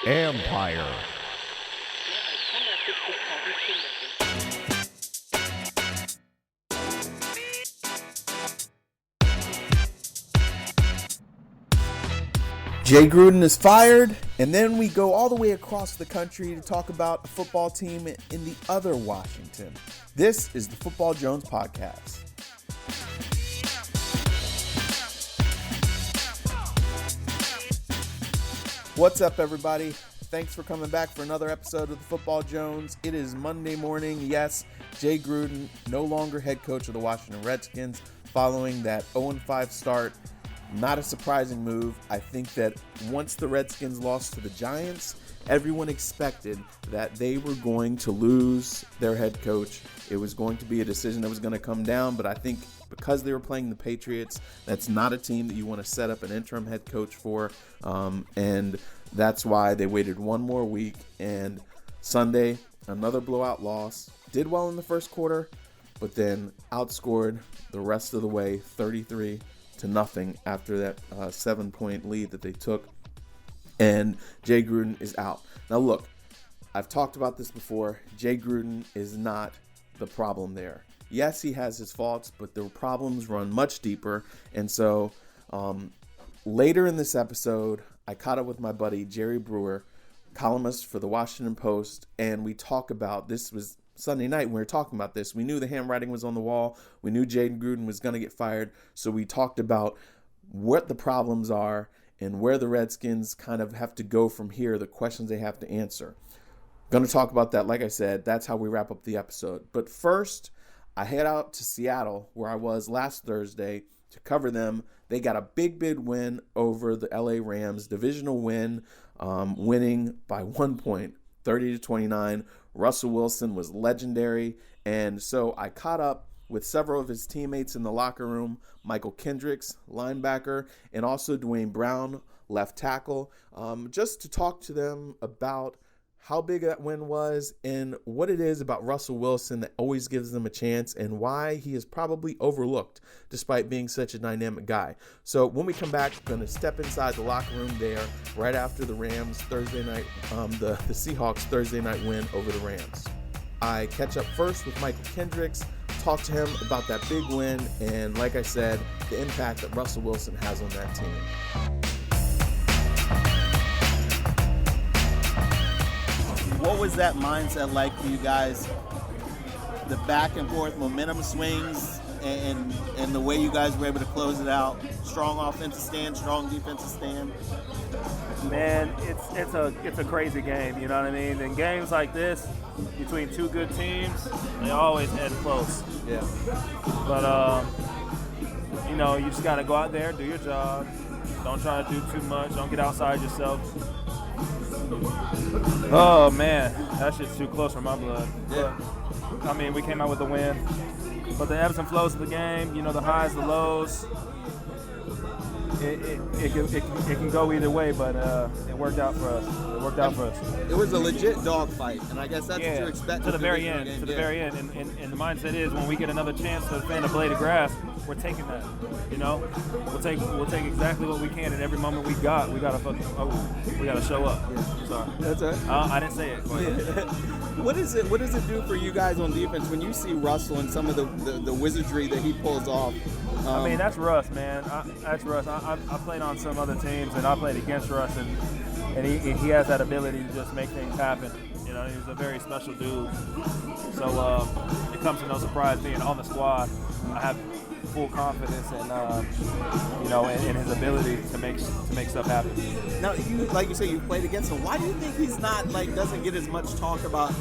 Empire. Jay Gruden is fired, and then we go all the way across the country to talk about a football team in the other Washington. This is the Football Jones Podcast. What's up, everybody? Thanks for coming back for another episode of the Football Jones. It is Monday morning. Yes, Jay Gruden, no longer head coach of the Washington Redskins, following that 0-5 start. Not a surprising move. I think that once the Redskins lost to the Giants, everyone expected that they were going to lose their head coach. It was going to be a decision that was going to come down, but I think because they were playing the Patriots, that's not a team that you want to set up an interim head coach for, and that's why they waited one more week. And Sunday, another blowout loss. Did well in the first quarter, but then outscored the rest of the way 33-0 after that 7-point lead that they took. And Jay Gruden is out. Now look, I've talked about this before. Jay Gruden is not the problem there. Yes, he has his faults, but the problems run much deeper. And so later in this episode, I caught up with my buddy Jerry Brewer, columnist for the Washington Post, and we talk about, this was Sunday night when we were talking about this. We knew the handwriting was on the wall. We knew Jay Gruden was going to get fired. So we talked about what the problems are and where the Redskins kind of have to go from here, the questions they have to answer. Going to talk about that. Like I said, that's how we wrap up the episode. But first, I head out to Seattle, where I was last Thursday, to cover them. They got a big win over the LA Rams, divisional win, winning by 1 point, 30-29. Russell Wilson was legendary, and so I caught up with several of his teammates in the locker room, Mychal Kendricks, linebacker, and also Duane Brown, left tackle, just to talk to them about how big that win was and what it is about Russell Wilson that always gives them a chance and why he is probably overlooked despite being such a dynamic guy. So when we come back, we're going to step inside the locker room there right after the Rams Thursday night, the Seahawks Thursday night win over the Rams. I catch up first with Mychal Kendricks, talk to him about that big win, and like I said, the impact that Russell Wilson has on that team. What was that mindset like for you guys? The back and forth momentum swings and the way you guys were able to close it out. Strong offensive stand, strong defensive stand. Man, it's a crazy game, you know what I mean? In games like this, between two good teams, they always end close. Yeah. But you just gotta go out there, do your job. Don't try to do too much. Don't get outside yourself. Oh man, that shit's too close for my blood. Yeah. But, I mean, we came out with the win. But the ebbs and flows of the game, the highs, the lows, it can go either way, but it worked out for us. It was a legit dogfight, and I guess that's what you expect. To the very end. Very end. And the mindset is when we get another chance to defend a blade of grass, we're taking that. We'll take exactly what we can at every moment we got. We gotta show up. Yeah. Sorry. That's it. I didn't say it. What does it do for you guys on defense when you see Russell and some of the wizardry that he pulls off? I mean, that's Russ, man. That's Russ. I played on some other teams, and I played against Russ, and he has that ability to just make things happen. He's a very special dude. So it comes to no surprise being on the squad. I have full confidence in his ability to make stuff happen. Now, like you say, you played against him. Why do you think he's not doesn't get as much talk about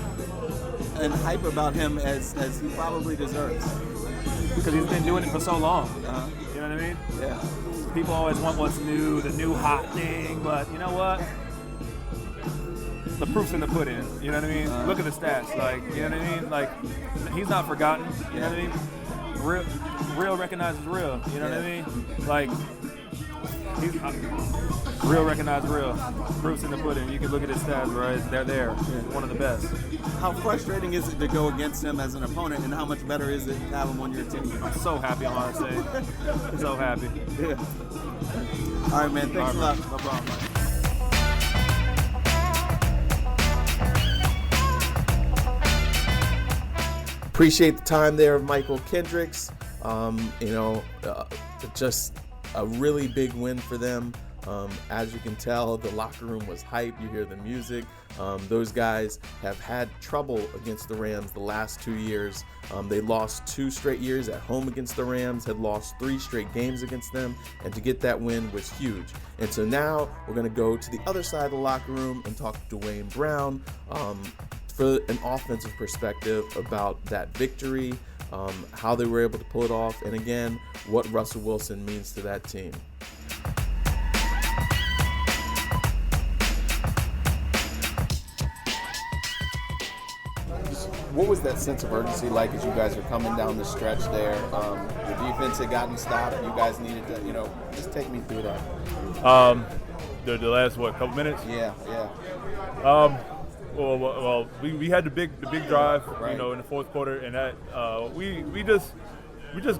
and hype about him as he probably deserves? Because he's been doing it for so long. Uh-huh. You know what I mean? Yeah. People always want what's new, the new hot thing, but you know what? The proof's in the pudding. You know what I mean? Look at the stats. You know what I mean? He's not forgotten. You know what I mean? Real recognizes real. You know what I mean? he's real recognized real. Proof's in the pudding. You can look at his stats, right? They're there. One of the best. How frustrating is it to go against him as an opponent, and how much better is it to have him on your team? I'm so happy, I want to say. So happy. Yeah. All right, man. Thanks a lot. No problem, man. Appreciate the time there of Mychal Kendricks. Just a really big win for them. As you can tell, the locker room was hype. You hear the music. Those guys have had trouble against the Rams the last 2 years. They lost 2 straight years at home against the Rams, had lost 3 straight games against them, and to get that win was huge. And so now we're going to go to the other side of the locker room and talk to Duane Brown for an offensive perspective about that victory, how they were able to pull it off, and again, what Russell Wilson means to that team. What was that sense of urgency like as you guys were coming down the stretch there? The defense had gotten stopped. You guys needed to, just take me through that. The last, couple minutes? Yeah. Well, we had the big drive, right, in the fourth quarter, and that we just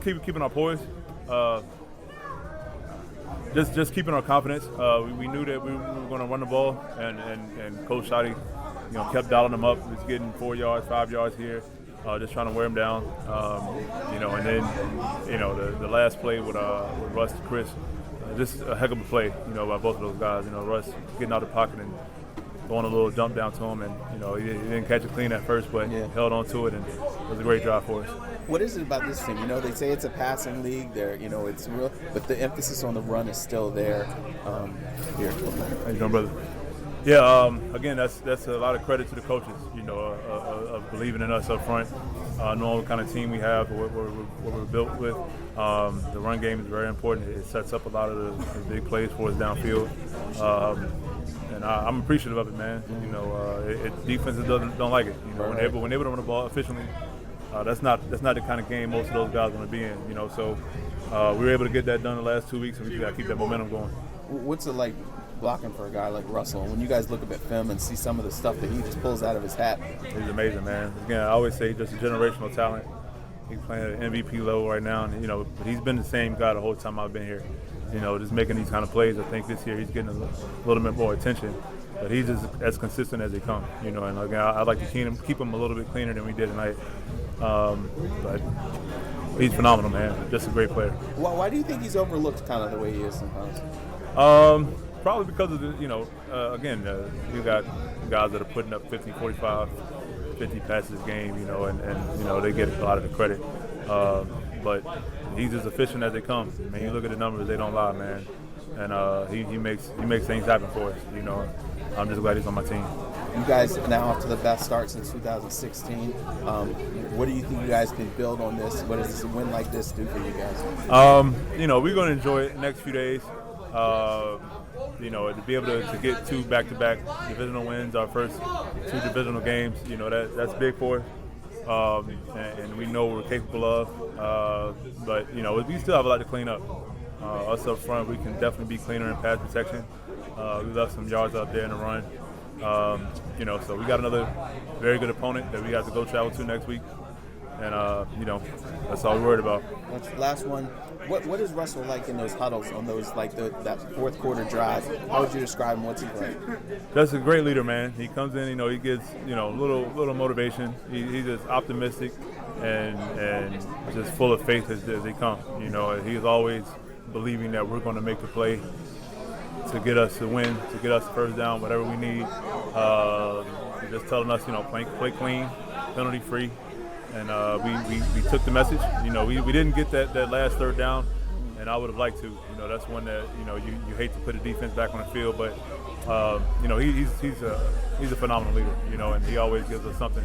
keeping our poise, just keeping our confidence. We knew that we were going to run the ball, and Coach Shotty, kept dialing them up. Just getting 4 yards, 5 yards here, just trying to wear them down. And then the last play with Russ to Chris, just a heck of a play, by both of those guys. Russ getting out of the pocket and throwing a little dump down to him, and he didn't catch it clean at first, but held on to it, and it was a great drive for us. What is it about this team? They say it's a passing league. It's real, but the emphasis on the run is still there. Here, how you doing, brother? Yeah, again, that's a lot of credit to the coaches, of believing in us up front, knowing what kind of team we have, what we're built with. The run game is very important. It sets up a lot of the big plays for us downfield. And I'm appreciative of it, man. Defenses don't like it. When they're able to run the ball efficiently, that's not the kind of game most of those guys want to be in. So we were able to get that done the last 2 weeks, and we just got to keep that momentum going. What's it like blocking for a guy like Russell? When you guys look up at film and see some of the stuff that he just pulls out of his hat, he's amazing, man. Again, I always say just a generational talent. He's playing at an MVP level right now, and but he's been the same guy the whole time I've been here. Just making these kind of plays. I think this year he's getting a little bit more attention, but he's just as consistent as they come. And again, I'd like to keep him a little bit cleaner than we did tonight. But he's phenomenal, man. Just a great player. Why do you think he's overlooked kind of the way he is sometimes? Probably because of you got guys that are putting up 50, 45, 50 passes a game, and they get a lot of the credit. But he's as efficient as they come. I mean, you look at the numbers; they don't lie, man. And he makes things happen for us. I'm just glad he's on my team. You guys are now off to the best start since 2016. What do you think you guys can build on this? What does a win like this do for you guys? We're going to enjoy it the next few days. To be able to get 2 back-to-back divisional wins, our first 2 divisional games, that's big for us. And we know what we're capable of. But we still have a lot to clean up. Us up front, we can definitely be cleaner in pass protection. We left some yards out there in the run. So we got another very good opponent that we have to go travel to next week. And, that's all we're worried about. Last one. What is Russell like in those huddles on those, that fourth quarter drive? How would you describe him? What's he like? That's a great leader, man. He comes in, he gets, little motivation. He's just optimistic and just full of faith as they come. He's always believing that we're going to make the play to get us to win, to get us the first down, whatever we need. Just telling us, play clean, penalty free. And we took the message. We didn't get that last third down, and I would have liked to. That's one that you hate to put the defense back on the field, but he's a phenomenal leader. And he always gives us something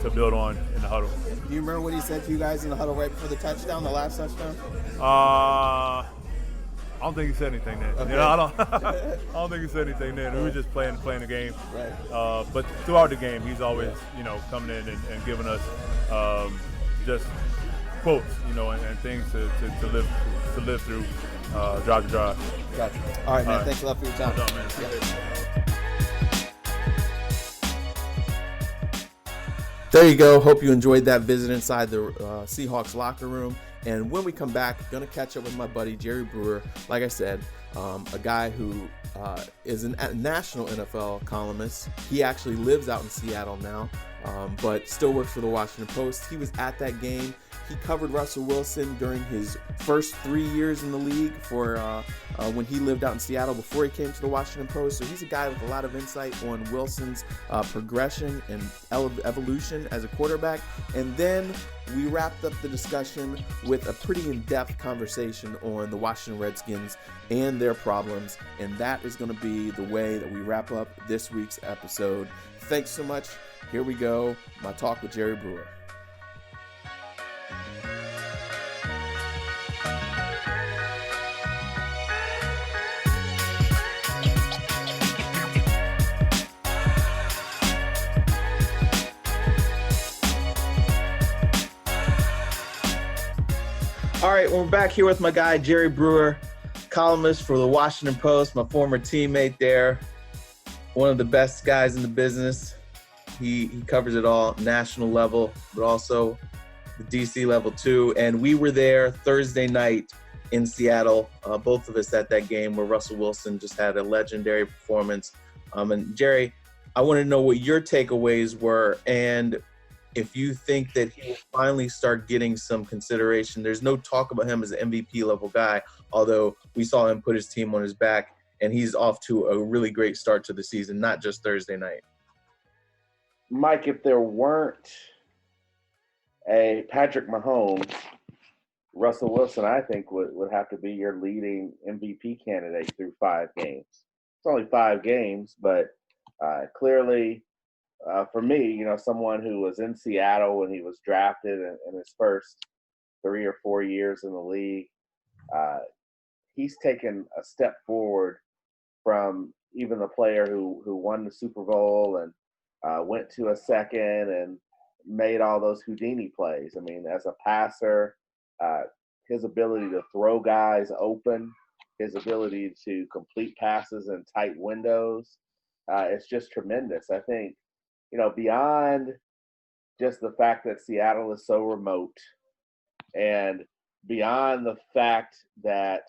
to build on in the huddle. Do you remember what he said to you guys in the huddle right before the touchdown, the last touchdown? I don't think he said anything then. Okay. I don't think he said anything then. We were just playing the game. Right. But throughout the game, he's always coming in and giving us just quotes, and things to live through drive to drive. Gotcha. All right, man. All right. Thanks a lot for your time. No doubt, man. There you go. Hope you enjoyed that visit inside the Seahawks locker room. And when we come back, going to catch up with my buddy Jerry Brewer. Like I said, a guy who is a national NFL columnist. He actually lives out in Seattle now, but still works for the Washington Post. He was at that game. He covered Russell Wilson during his first 3 years in the league for when he lived out in Seattle before he came to the Washington Post. So he's a guy with a lot of insight on Wilson's progression and evolution as a quarterback. And then we wrapped up the discussion with a pretty in-depth conversation on the Washington Redskins and their problems. And that is going to be the way that we wrap up this week's episode. Thanks so much. Here we go. My talk with Jerry Brewer. All right, we're back here with my guy, Jerry Brewer, columnist for the Washington Post, my former teammate there, one of the best guys in the business. He covers it all, national level, but also the DC level too. And we were there Thursday night in Seattle, both of us at that game where Russell Wilson just had a legendary performance. And Jerry, I want to know what your takeaways were and if you think that he will finally start getting some consideration. There's no talk about him as an MVP level guy, although we saw him put his team on his back, and he's off to a really great start to the season, not just Thursday night. Mike, if there weren't a Patrick Mahomes, Russell Wilson, I think, would have to be your leading MVP candidate through 5 games. It's only 5 games, but clearly – for me, someone who was in Seattle when he was drafted in his first 3 or 4 years in the league, he's taken a step forward from even the player who won the Super Bowl and went to a second and made all those Houdini plays. I mean, as a passer, his ability to throw guys open, his ability to complete passes in tight windows, it's just tremendous. I think, beyond just the fact that Seattle is so remote and beyond the fact that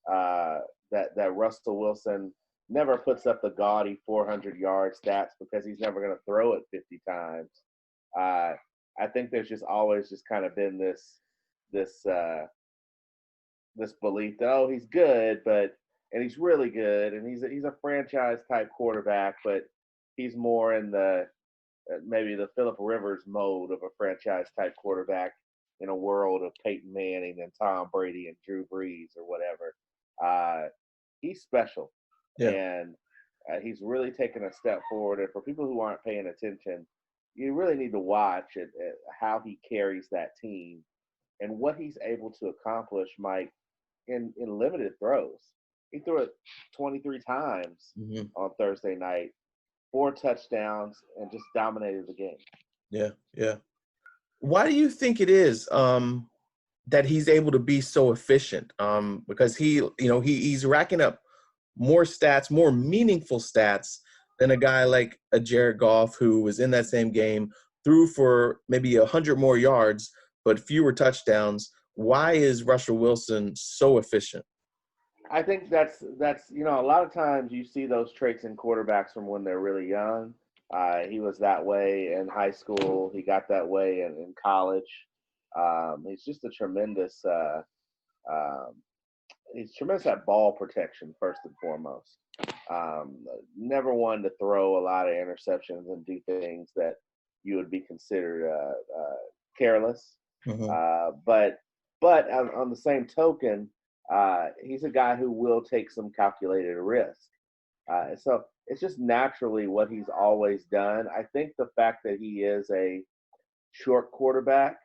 that Russell Wilson never puts up the gaudy 400-yard stats because he's never going to throw it 50 times, I think there's just always just kind of been this belief that, he's good, and he's really good, and he's a franchise type quarterback, but he's more in the maybe the Phillip Rivers mode of a franchise type quarterback in a world of Peyton Manning and Tom Brady and Drew Brees or whatever. He's special, and he's really taken a step forward. And for people who aren't paying attention, you really need to watch at how he carries that team and what he's able to accomplish, Mike, in limited throws. He threw it 23 times on Thursday night, 4 touchdowns, and just dominated the game. Yeah. Why do you think it is that he's able to be so efficient? Because he's racking up more stats, more meaningful stats than a guy like a Jared Goff who was in that same game, threw for maybe 100 more yards, but fewer touchdowns. Why is Russell Wilson so efficient? I think that's a lot of times you see those traits in quarterbacks from when they're really young. He was that way in high school. He got that way in college. He's just a tremendous he's tremendous at ball protection, first and foremost. Never one to throw a lot of interceptions and do things that you would be considered careless. But on the same token, he's a guy who will take some calculated risk. So it's just naturally what he's always done. I think the fact that he is a short quarterback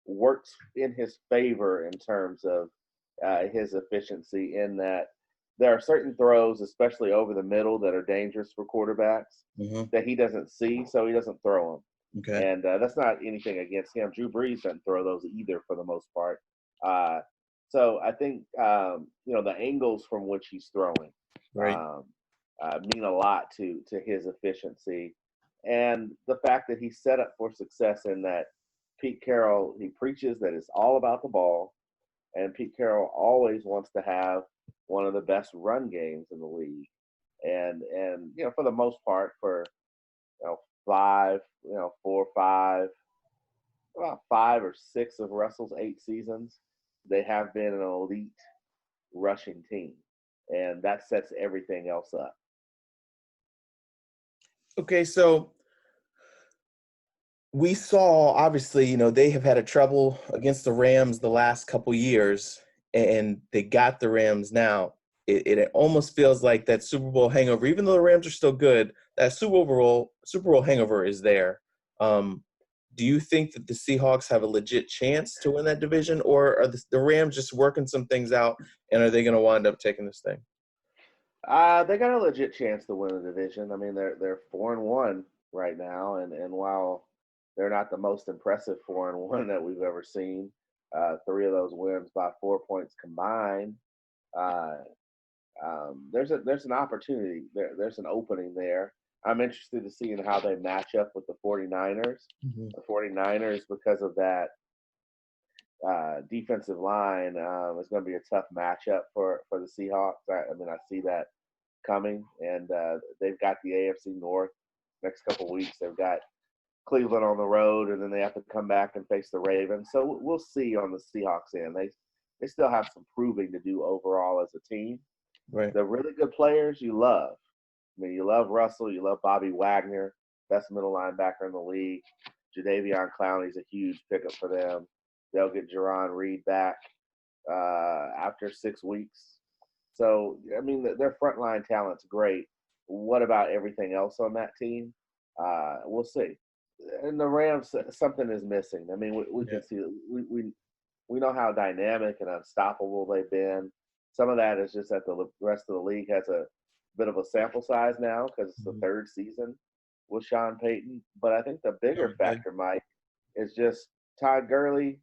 works in his favor in terms of his efficiency, in that there are certain throws, especially over the middle, that are dangerous for quarterbacks that he doesn't see, so he doesn't throw them. Okay. And that's not anything against him. Drew Brees doesn't throw those either for the most part. So I think the angles from which he's throwing Right. mean a lot to his efficiency, and the fact that he's set up for success in that Pete Carroll, he preaches that it's all about the ball, and Pete Carroll always wants to have one of the best run games in the league, and for the most part, for five, four, five, about 5 or 6 of Russell's 8 seasons, they have been an elite rushing team, and that sets everything else up. Okay, so we saw, obviously, they have had a trouble against the Rams the last couple years, and they got the Rams now. It almost feels like that Super Bowl hangover, even though the Rams are still good, that Super Bowl hangover is there. Do you think that the Seahawks have a legit chance to win that division, or are the Rams just working some things out, and are they going to wind up taking this thing? They got a legit chance to win the division. I mean, they're 4-1 right now, and while they're not the most impressive 4-1 that we've ever seen, 3 of those wins by 4 points combined. There's an opportunity there. There's an opening there. I'm interested to see in how they match up with the 49ers. Mm-hmm. The 49ers, because of that defensive line, is going to be a tough matchup for the Seahawks. I mean, I see that coming, and they've got the AFC North next couple weeks. They've got Cleveland on the road, and then they have to come back and face the Ravens. So we'll see on the Seahawks end. They still have some proving to do overall as a team. Right. The really good players you love. I mean, you love Russell, you love Bobby Wagner, best middle linebacker in the league. Jadeveon Clowney's a huge pickup for them. They'll get Jerron Reed back after 6 weeks. So, I mean, their frontline talent's great. What about everything else on that team? We'll see. And the Rams, something is missing. I mean, we can see we know how dynamic and unstoppable they've been. Some of that is just that the rest of the league has a bit of a sample size now because it's the third season with Sean Payton. But I think the bigger factor, Mike, is just Todd Gurley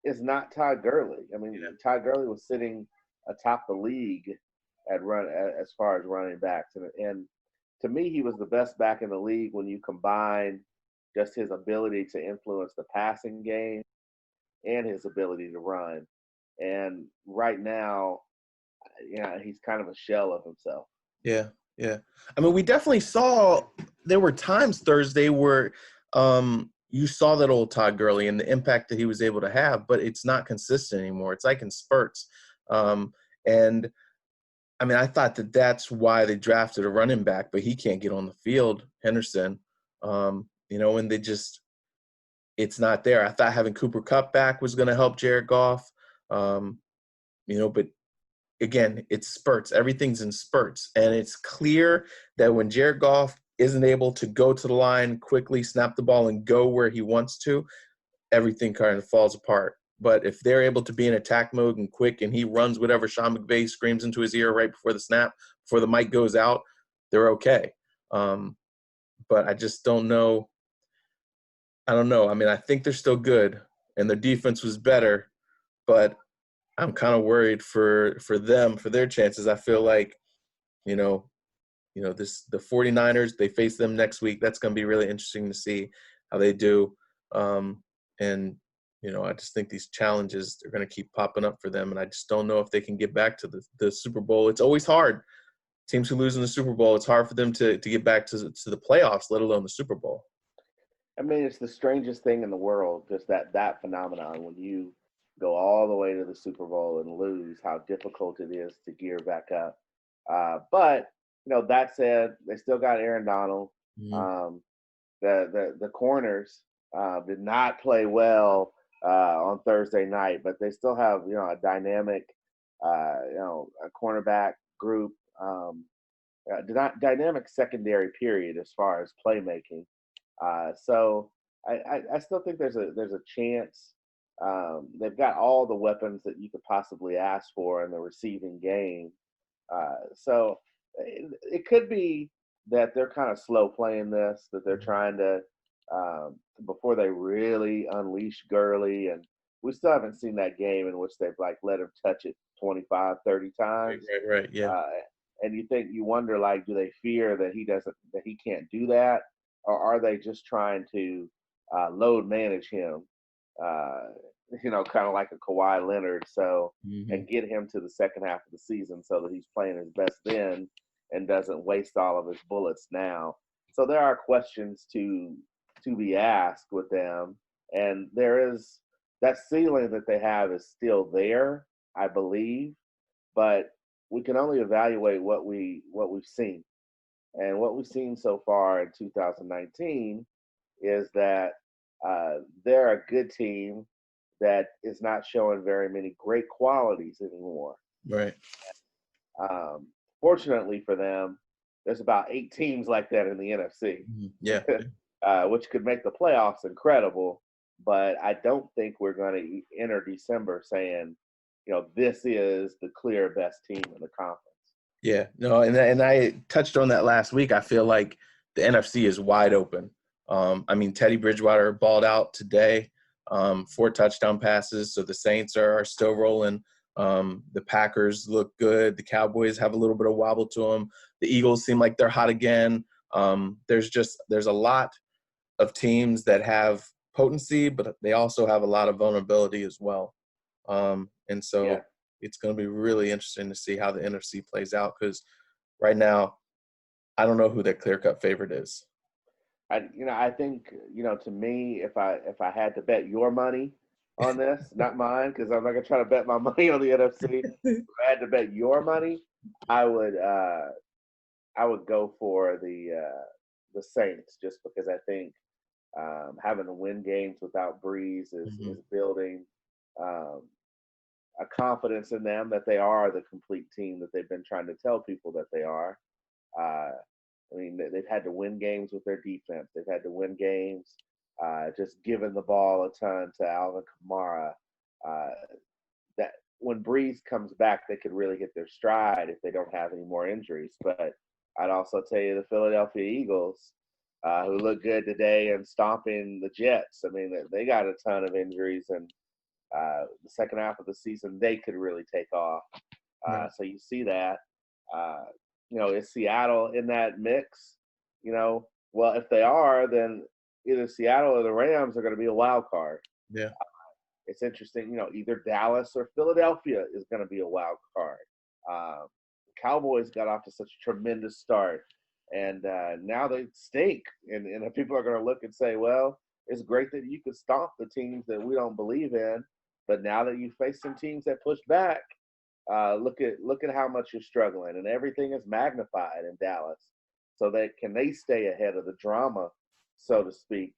is not Todd Gurley. I mean, Todd Gurley was sitting atop the league as far as running backs, and to me, he was the best back in the league when you combine just his ability to influence the passing game and his ability to run. And right now, he's kind of a shell of himself. Yeah. I mean, we definitely saw there were times Thursday where you saw that old Todd Gurley and the impact that he was able to have, but it's not consistent anymore. It's like in spurts. And I mean, I thought that that's why they drafted a running back, but he can't get on the field, Henderson. And it's not there. I thought having Cooper Kupp back was going to help Jared Goff. But again, it's spurts. Everything's in spurts. And it's clear that when Jared Goff isn't able to go to the line quickly, snap the ball, and go where he wants to, everything kind of falls apart. But if they're able to be in attack mode and quick, and he runs whatever Sean McVay screams into his ear right before the snap, before the mic goes out, they're okay. But I just don't know. I don't know. I mean, I think they're still good, and their defense was better, but I'm kind of worried for them, for their chances. I feel like, the 49ers, they face them next week. That's going to be really interesting to see how they do. I just think these challenges are going to keep popping up for them, and I just don't know if they can get back to the Super Bowl. It's always hard. Teams who lose in the Super Bowl, it's hard for them to get back to the playoffs, let alone the Super Bowl. I mean, it's the strangest thing in the world, just that phenomenon when you go all the way to the Super Bowl and lose, how difficult it is to gear back up. But that said, they still got Aaron Donald. Mm-hmm. The corners did not play well on Thursday night, but they still have a dynamic a cornerback group, dynamic secondary period as far as playmaking. So I still think there's a chance. They've got all the weapons that you could possibly ask for in the receiving game. So it could be that they're kind of slow playing this, that they're trying to, before they really unleash Gurley and we still haven't seen that game in which they've like let him touch it 25, 30 times. Right. Yeah. And you wonder, like, do they fear that he can't do that, or are they just trying to load manage him? Kind of like a Kawhi Leonard, and get him to the second half of the season so that he's playing his best then and doesn't waste all of his bullets now. So there are questions to be asked with them, and there is that ceiling that they have is still there, I believe, but we can only evaluate what we've seen. And what we've seen so far in 2019 is that they're a good team that is not showing very many great qualities anymore. Right. Fortunately for them, there's about 8 teams like that in the NFC. Yeah. Which could make the playoffs incredible. But I don't think we're going to enter December saying, this is the clear best team in the conference. Yeah. No, and I touched on that last week. I feel like the NFC is wide open. Teddy Bridgewater balled out today, 4 touchdown passes. So the Saints are still rolling. The Packers look good. The Cowboys have a little bit of wobble to them. The Eagles seem like they're hot again. There's a lot of teams that have potency, but they also have a lot of vulnerability as well. It's going to be really interesting to see how the NFC plays out, because right now, I don't know who that clear-cut favorite is. I think, to me, if I had to bet your money on this, not mine, because I'm not going to try to bet my money on the NFC. If I had to bet your money, I would go for the Saints, just because I think having to win games without Breeze is building a confidence in them that they are the complete team that they've been trying to tell people that they are. They've had to win games with their defense. They've had to win games just giving the ball a ton to Alvin Kamara. That when Breeze comes back, they could really hit their stride if they don't have any more injuries. But I'd also tell you the Philadelphia Eagles, who look good today and stomping the Jets. They got a ton of injuries, and the second half of the season, they could really take off. So you see that. Is Seattle in that mix? Well, if they are, then either Seattle or the Rams are going to be a wild card. Yeah. It's interesting, either Dallas or Philadelphia is going to be a wild card. Cowboys got off to such a tremendous start, and now they stink. And people are going to look and say, well, it's great that you could stomp the teams that we don't believe in, but now that you face some teams that push back, look at how much you're struggling, and everything is magnified in Dallas. So can they stay ahead of the drama, so to speak,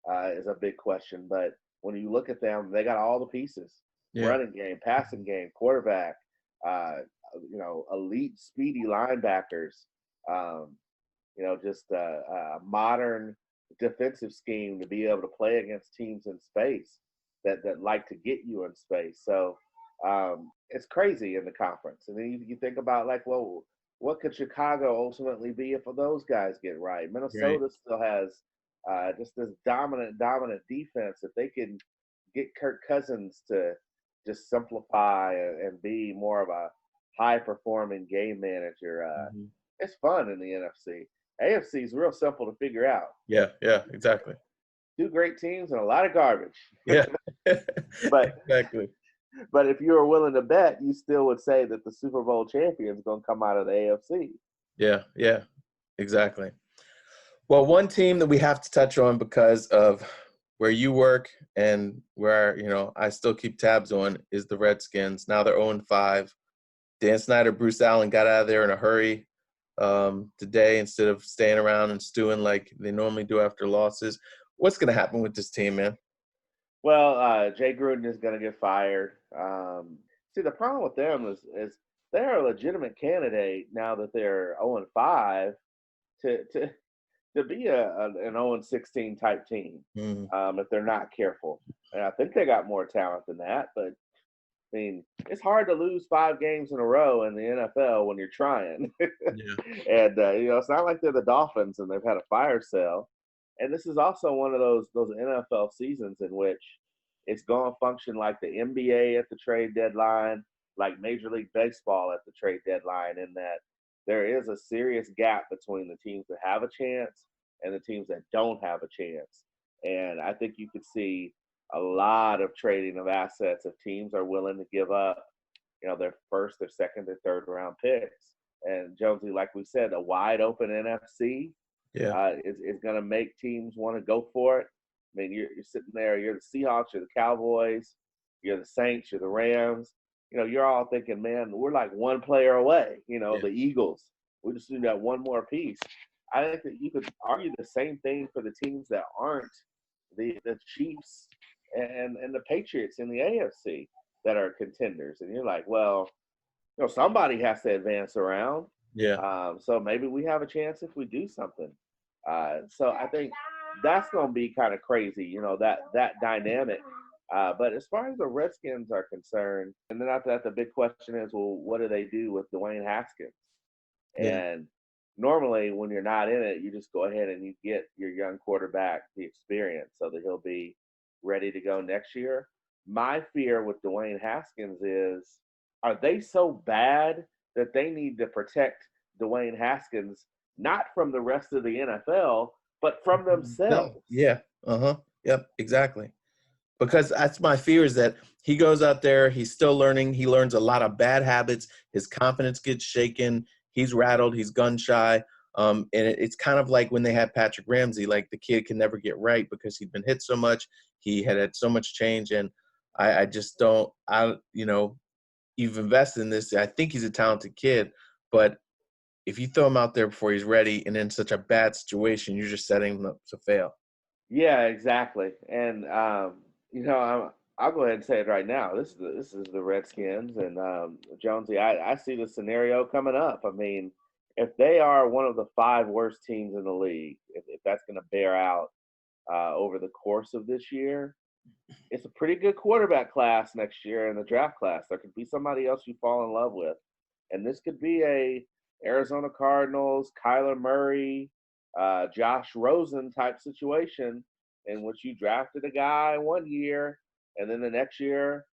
is a big question. But when you look at them, they got all the pieces: running game, passing game, quarterback, elite, speedy linebackers. Just a modern defensive scheme to be able to play against teams in space that like to get you in space. So it's crazy in the conference. And then you think about, like, well, what could Chicago ultimately be if those guys get right? Minnesota still has just this dominant defense. If they can get Kirk Cousins to just simplify and be more of a high-performing game manager, it's fun in the NFC. AFC is real simple to figure out. Yeah, exactly. 2 great teams and a lot of garbage. Yeah, but exactly. But if you were willing to bet, you still would say that the Super Bowl champion is going to come out of the AFC. Yeah, exactly. Well, one team that we have to touch on because of where you work and where, I still keep tabs on is the Redskins. Now they're 0-5. Dan Snyder, Bruce Allen got out of there in a hurry today instead of staying around and stewing like they normally do after losses. What's going to happen with this team, man? Well, Jay Gruden is going to get fired. See, the problem with them is they're a legitimate candidate now that they're 0-5 to be an 0-16 type team if they're not careful. And I think they got more talent than that, but it's hard to lose 5 games in a row in the NFL when you're trying. Yeah. And it's not like they're the Dolphins and they've had a fire sale. And this is also one of those NFL seasons in which It's going to function like the NBA at the trade deadline, like Major League Baseball at the trade deadline, in that there is a serious gap between the teams that have a chance and the teams that don't have a chance. And I think you could see a lot of trading of assets if teams are willing to give up, their first, their second, their third round picks. And Jonesy, like we said, a wide open NFC is going to make teams want to go for it. I mean, you're sitting there, you're the Seahawks, you're the Cowboys, you're the Saints, you're the Rams. You're all thinking, man, we're like one player away. The Eagles, we just need that one more piece. I think that you could argue the same thing for the teams that aren't the Chiefs and the Patriots in the AFC that are contenders. And you're like, well, somebody has to advance around. Yeah. So maybe we have a chance if we do something. So I think that's going to be kind of crazy, that dynamic. But as far as the Redskins are concerned, and then after that, the big question is, well, what do they do with Duane Haskins? And normally when you're not in it, you just go ahead and you get your young quarterback the experience so that he'll be ready to go next year. My fear with Duane Haskins is, are they so bad that they need to protect Duane Haskins, not from the rest of the NFL, but from themselves? Yeah. Yep, exactly. Because that's my fear, is that he goes out there, he's still learning. He learns a lot of bad habits. His confidence gets shaken. He's rattled. He's gun shy. And it's kind of like when they had Patrick Ramsey, like the kid can never get right because he'd been hit so much. He had so much change. And I just don't, you've invested in this. I think he's a talented kid, but if you throw him out there before he's ready and in such a bad situation, you're just setting him up to fail. Yeah, exactly. And, I'll go ahead and say it right now. This is the Redskins, and Jonesy, I see the scenario coming up. I mean, if they are one of the 5 worst teams in the league, if that's going to bear out over the course of this year, it's a pretty good quarterback class next year in the draft class. There could be somebody else you fall in love with, and this could be a Arizona Cardinals, Kyler Murray, Josh Rosen type situation, in which you drafted a guy one year, and then the next year,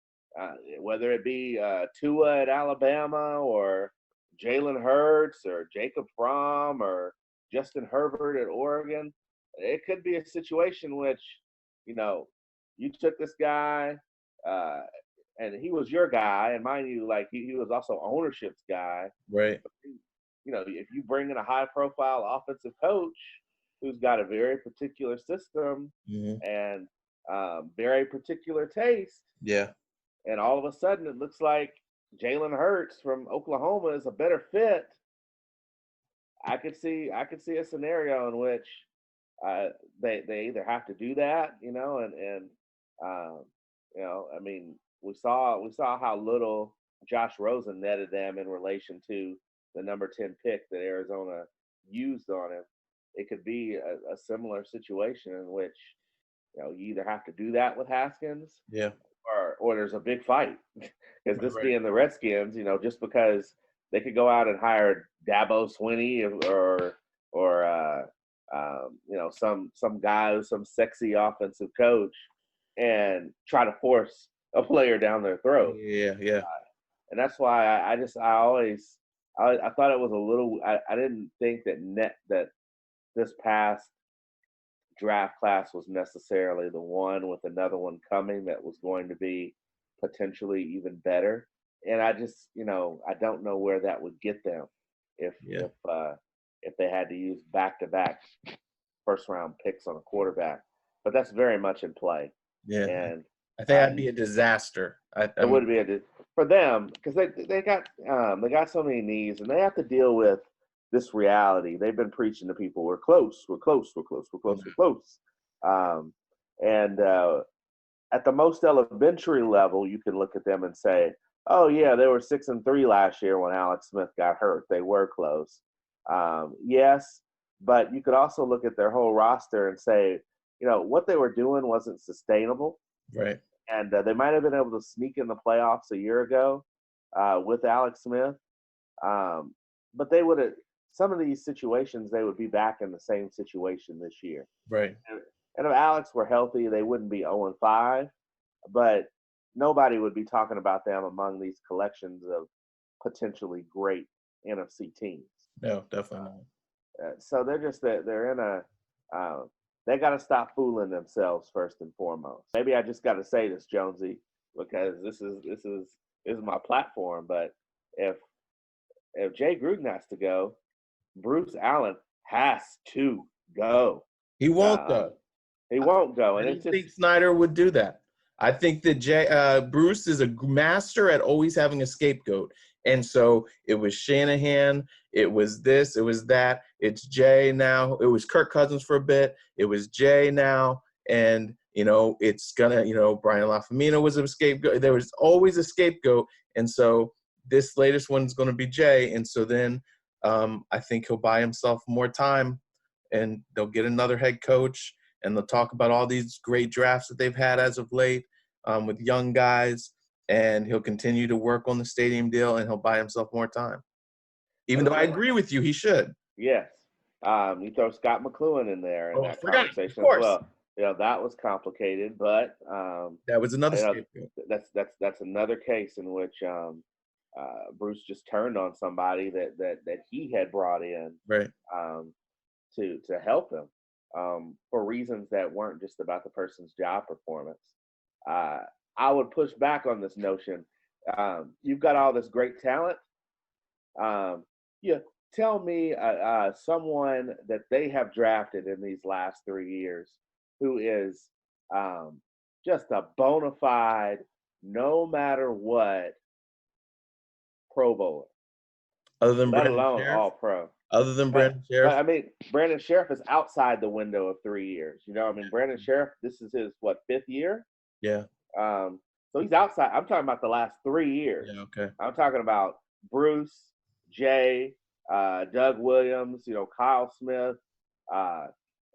whether it be Tua at Alabama or Jalen Hurts or Jacob Fromm or Justin Herbert at Oregon, it could be a situation which, you took this guy and he was your guy, and mind you, like he was also ownership's guy. Right. If you bring in a high-profile offensive coach who's got a very particular system and very particular taste, and all of a sudden it looks like Jalen Hurts from Oklahoma is a better fit, I could see a scenario in which they either have to do that, I mean, we saw how little Josh Rosen netted them in relation to the number 10 pick that Arizona used on him. It could be a similar situation in which, you either have to do that with Haskins, or there's a big fight. Because this being the Redskins, just because they could go out and hire Dabo Swinney or some guy, some sexy offensive coach, and try to force a player down their throat. And that's why I thought it was a little. I didn't think that this past draft class was necessarily the one with another one coming that was going to be potentially even better. And I just, I don't know where that would get them if they had to use back-to-back first-round picks on a quarterback. But that's very much in play. Yeah, and I think that'd be a disaster. It would be for them, because they got so many needs, and they have to deal with this reality. They've been preaching to people, we're close. And at the most elementary level, you can look at them and say, oh yeah, they were 6-3 last year when Alex Smith got hurt. They were close. Yes, but you could also look at their whole roster and say, what they were doing wasn't sustainable. Right. And they might have been able to sneak in the playoffs a year ago with Alex Smith. But they would have, some of these situations, they would be back in the same situation this year. Right. And if Alex were healthy, they wouldn't be 0-5. but nobody would be talking about them among these collections of potentially great NFC teams. No, definitely not. So they're in a they got to stop fooling themselves first and foremost. Maybe I just got to say this, Jonesy, because this is my platform. But if Jay Gruden has to go, Bruce Allen has to go. He won't go. He won't go. And I don't think Snyder would do that. I think that Bruce is a master at always having a scapegoat. And so it was Shanahan, it was this, it was that. It's Jay now. It was Kirk Cousins for a bit. It was Jay now. And, it's going to, Brian Lafemina was a scapegoat. There was always a scapegoat. And so this latest one's going to be Jay. And so then I think he'll buy himself more time and they'll get another head coach. And they'll talk about all these great drafts that they've had as of late with young guys. And he'll continue to work on the stadium deal, and he'll buy himself more time. Even though I agree with you, he should. Yes. You throw Scott McLuhan in there in that conversation as well. That was complicated, but that was another scapegoat. That's another case in which Bruce just turned on somebody that he had brought in right to help him. For reasons that weren't just about the person's job performance. I would push back on this notion. You've got all this great talent. Tell me someone that they have drafted in these last 3 years who is just a bona fide, no matter what, Pro Bowler. Other than let Brandon alone Sheriff? All Pro. Other than Brandon Sheriff? I mean, Brandon Sheriff is outside the window of 3 years. Brandon Sheriff, this is his, 5th year? Yeah. So he's outside. I'm talking about the last 3 years. Yeah, okay. I'm talking about Bruce, Jay, Doug Williams, Kyle Smith.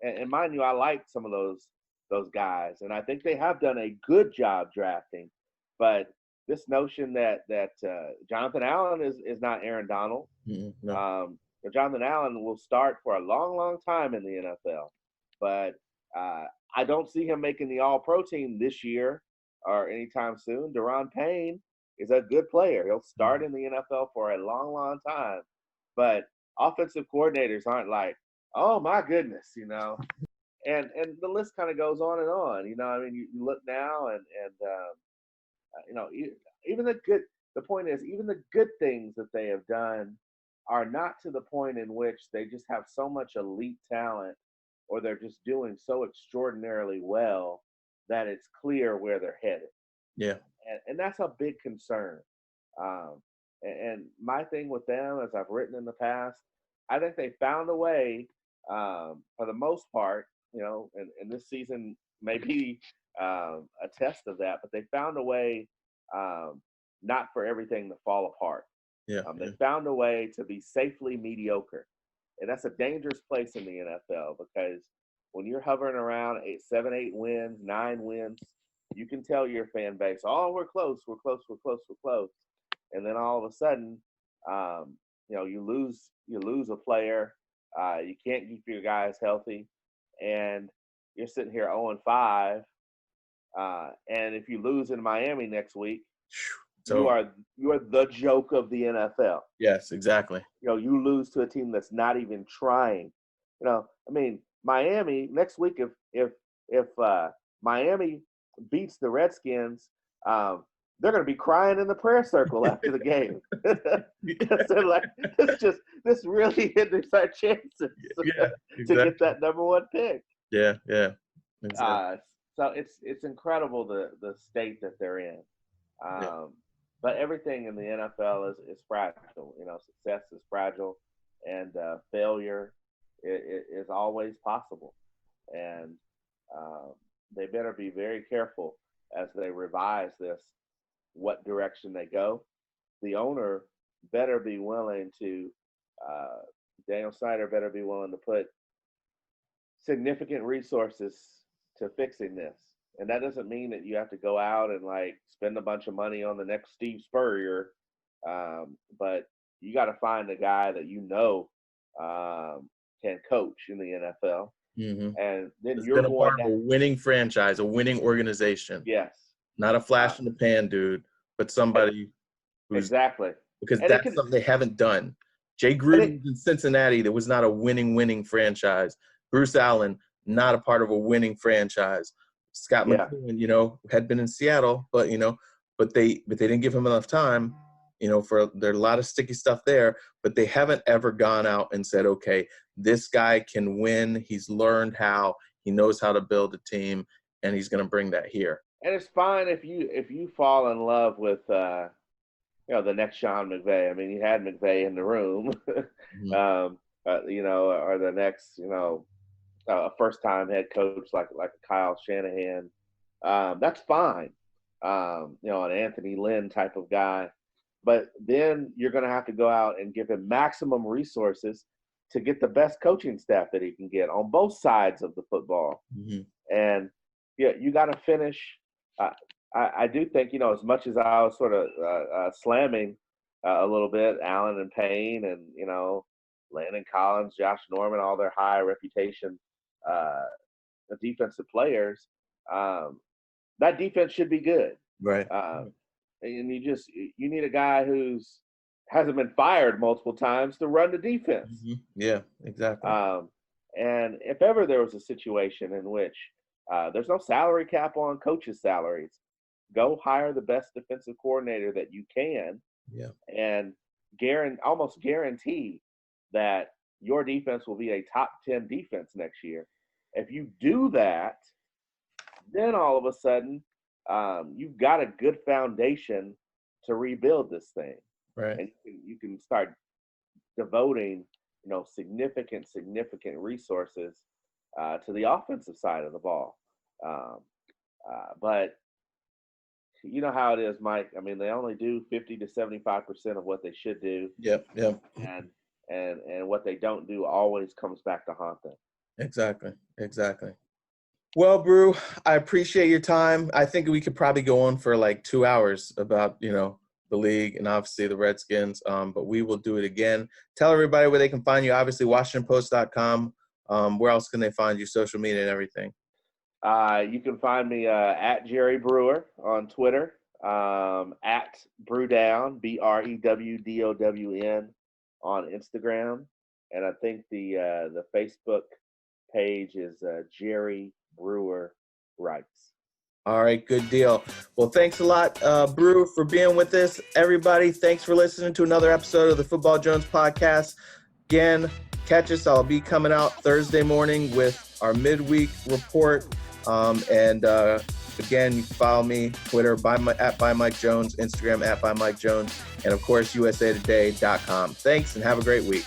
And mind you, I like some of those guys. And I think they have done a good job drafting. But this notion that Jonathan Allen is not Aaron Donald. No. Jonathan Allen will start for a long, long time in the NFL. But I don't see him making the All-Pro team this year or anytime soon. Deron Payne is a good player. He'll start in the NFL for a long, long time. But offensive coordinators aren't like, oh, my goodness, And the list kind of goes on and on. You look now and even the point is, even the good things that they have done are not to the point in which they just have so much elite talent or they're just doing so extraordinarily well that it's clear where they're headed. Yeah. And that's a big concern. And my thing with them, as I've written in the past, I think they found a way, for the most part, and this season may be a test of that, but they found a way not for everything to fall apart. Yeah. They found a way to be safely mediocre. And that's a dangerous place in the NFL because when you're hovering around 7, 8 wins, 9 wins, you can tell your fan base, oh, we're close. And then all of a sudden, you lose a player. You can't keep your guys healthy. And you're sitting here 0-5. And if you lose in Miami next week, you are the joke of the NFL. Yes, exactly. You lose to a team that's not even trying. Miami next week. If Miami beats the Redskins, they're going to be crying in the prayer circle after the game. They're like, this really hinders our chances to get that number 1 pick. Yeah, exactly. So it's incredible the state that they're in. But everything in the NFL is fragile. Success is fragile, and failure is always possible. And they better be very careful as they revise this, what direction they go. The owner better be willing to, Daniel Snyder better be willing to put significant resources to fixing this. And that doesn't mean that you have to go out and spend a bunch of money on the next Steve Spurrier. But you got to find a guy that can coach in the NFL. Mm-hmm. And then it's you're been a part of a winning franchise, a winning organization. Yes. Not a flash in the pan, dude, but somebody who's exactly, because and that's something they haven't done. Jay Gruden was in Cincinnati. That was not a winning franchise. Bruce Allen, not a part of a winning franchise. Scott McLean, had been in Seattle, but they didn't give him enough time. There's a lot of sticky stuff there, but they haven't ever gone out and said, okay, this guy can win. He's learned how. He knows how to build a team, and he's going to bring that here. And it's fine if you fall in love with the next Sean McVay. I mean, you had McVay in the room, or the next a first time head coach like Kyle Shanahan. That's fine. An Anthony Lynn type of guy. But then you're going to have to go out and give him maximum resources to get the best coaching staff that he can get on both sides of the football. Mm-hmm. And you got to finish. I do think, as much as I was sort of slamming a little bit, Allen and Payne and, Landon Collins, Josh Norman, all their high reputation defensive players, that defense should be good. Right. And you need a guy who's hasn't been fired multiple times to run the defense. Mm-hmm. Yeah, exactly. And if ever there was a situation in which there's no salary cap on coaches' salaries, go hire the best defensive coordinator that you can. Yeah. And almost guarantee that your defense will be a top 10 defense next year. If you do that, then all of a sudden, you've got a good foundation to rebuild this thing. Right. And you can start devoting, significant resources to the offensive side of the ball. But you know how it is, Mike. I mean, they only do 50 to 75% of what they should do. Yep. And what they don't do always comes back to haunt them. Exactly. Well, Brew, I appreciate your time. I think we could probably go on for like 2 hours about, the league and obviously the Redskins, but we will do it again. Tell everybody where they can find you. Obviously, WashingtonPost.com. Where else can they find you? Social media and everything. You can find me at Jerry Brewer on Twitter, at Brewdown, BREWDOWN on Instagram, and I think the Facebook page is Jerry Brewer Writes. All right, good deal. Well, thanks a lot, Brew, for being with us. Everybody, thanks for listening to another episode of the Football Jones podcast. Again, catch us. I'll be coming out Thursday morning with our midweek report. And again, you can follow me, Twitter, at by Mike Jones, Instagram, at by Mike Jones, and of course, USAtoday.com. Thanks, and have a great week.